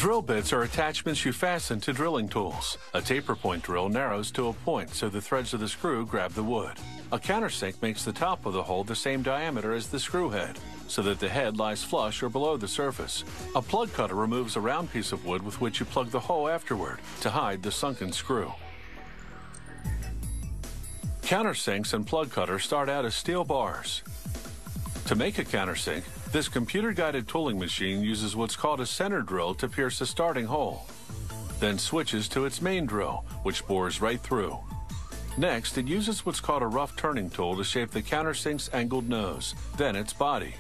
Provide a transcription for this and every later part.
Drill bits are attachments you fasten to drilling tools. A taper point drill narrows to a point so the threads of the screw grab the wood. A countersink makes the top of the hole the same diameter as the screw head, so that the head lies flush or below the surface. A plug cutter removes a round piece of wood with which you plug the hole afterward to hide the sunken screw. Countersinks and plug cutters start out as steel bars. To make a countersink, this computer-guided tooling machine uses what's called a center drill to pierce a starting hole, then switches to its main drill, which bores right through. Next, it uses what's called a rough turning tool to shape the countersink's angled nose, then its body.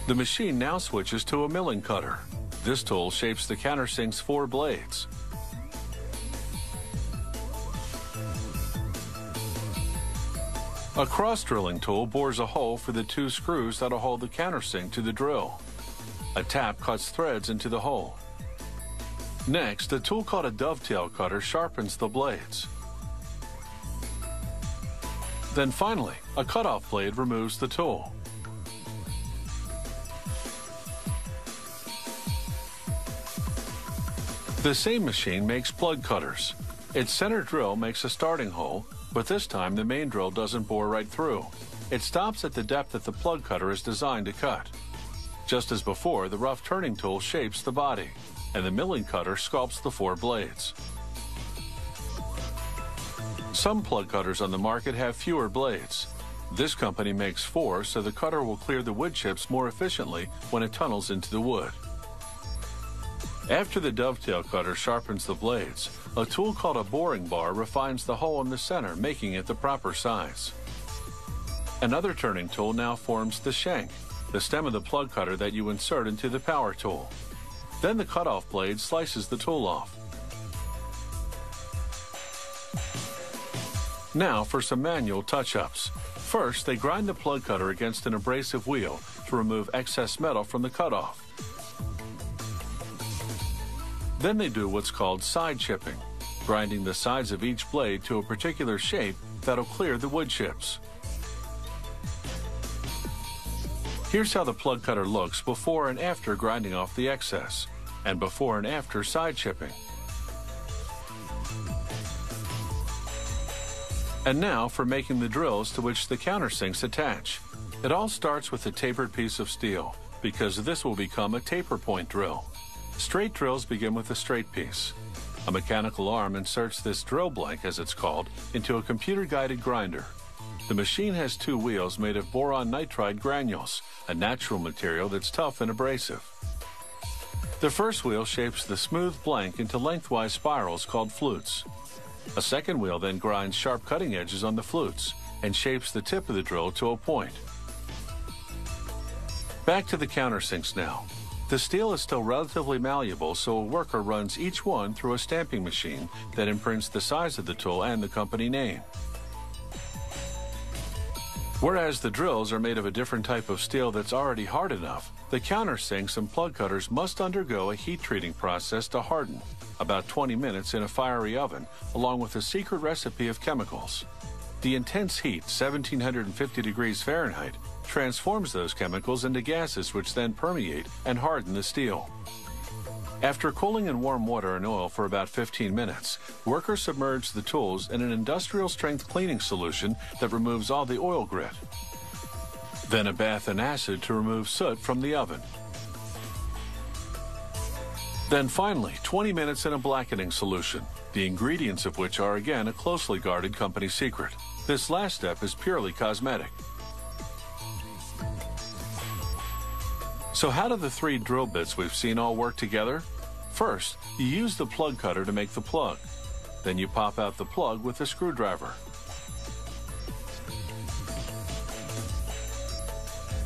The machine now switches to a milling cutter. This tool shapes the countersink's 4 blades. A cross-drilling tool bores a hole for the 2 screws that'll hold the countersink to the drill. A tap cuts threads into the hole. Next, a tool called a dovetail cutter sharpens the blades. Then finally, a cutoff blade removes the tool. The same machine makes plug cutters. Its center drill makes a starting hole, but this time the main drill doesn't bore right through. It stops at the depth that the plug cutter is designed to cut. Just as before, the rough turning tool shapes the body, and the milling cutter sculpts the 4 blades. Some plug cutters on the market have fewer blades. This company makes 4, so the cutter will clear the wood chips more efficiently when it tunnels into the wood. After the dovetail cutter sharpens the blades, a tool called a boring bar refines the hole in the center, making it the proper size. Another turning tool now forms the shank, the stem of the plug cutter that you insert into the power tool. Then the cutoff blade slices the tool off. Now for some manual touch-ups. First, they grind the plug cutter against an abrasive wheel to remove excess metal from the cutoff. Then they do what's called side chipping, grinding the sides of each blade to a particular shape that'll clear the wood chips. Here's how the plug cutter looks before and after grinding off the excess, and before and after side chipping. And now for making the drills to which the countersinks attach. It all starts with a tapered piece of steel, because this will become a taper point drill. Straight drills begin with a straight piece. A mechanical arm inserts this drill blank, as it's called, into a computer-guided grinder. The machine has 2 wheels made of boron nitride granules, a natural material that's tough and abrasive. The first wheel shapes the smooth blank into lengthwise spirals called flutes. A second wheel then grinds sharp cutting edges on the flutes and shapes the tip of the drill to a point. Back to the countersinks now. The steel is still relatively malleable, so a worker runs each one through a stamping machine that imprints the size of the tool and the company name. Whereas the drills are made of a different type of steel that's already hard enough, the countersinks and plug cutters must undergo a heat treating process to harden, about 20 minutes in a fiery oven, along with a secret recipe of chemicals. The intense heat, 1750 degrees Fahrenheit, transforms those chemicals into gases which then permeate and harden the steel. After cooling in warm water and oil for about 15 minutes, workers submerge the tools in an industrial-strength cleaning solution that removes all the oil grit. Then a bath in acid to remove soot from the oven. Then finally, 20 minutes in a blackening solution, the ingredients of which are again a closely guarded company secret. This last step is purely cosmetic. So how do the 3 drill bits we've seen all work together? First, you use the plug cutter to make the plug. Then you pop out the plug with a screwdriver.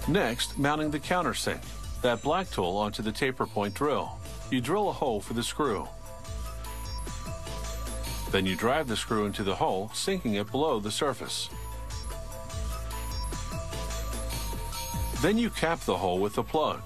Next, mounting the countersink, that black tool onto the taper point drill. You drill a hole for the screw. Then you drive the screw into the hole, sinking it below the surface. Then you cap the hole with the plug.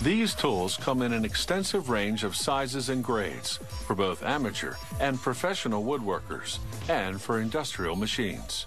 These tools come in an extensive range of sizes and grades for both amateur and professional woodworkers and for industrial machines.